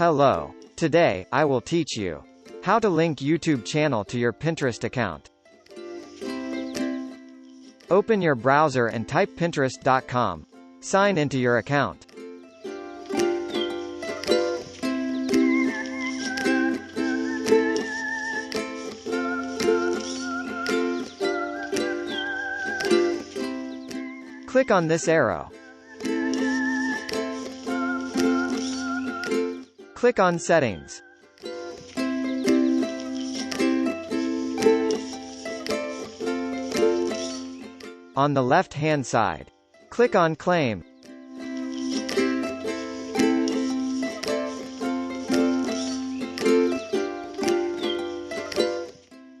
Hello. Today, I will teach you how to link YouTube channel to your Pinterest account. Open your browser and type pinterest.com. Sign into your account. Click on this arrow. Click on Settings. On the left-hand side, click on Claim.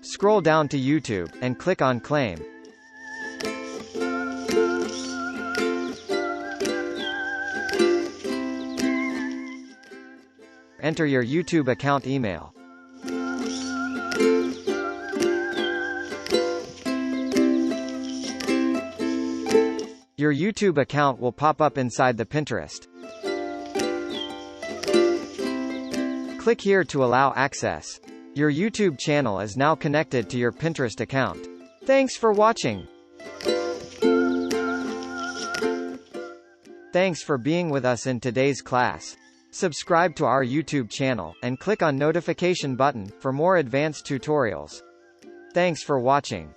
Scroll down to YouTube, and click on Claim. Enter your YouTube account email. Your YouTube account will pop up inside the Pinterest. Click here to allow access. Your YouTube channel is now connected to your Pinterest account. Thanks for watching. Thanks for being with us in today's class. Subscribe to our YouTube channel, and click on notification button, for more advanced tutorials. Thanks for watching.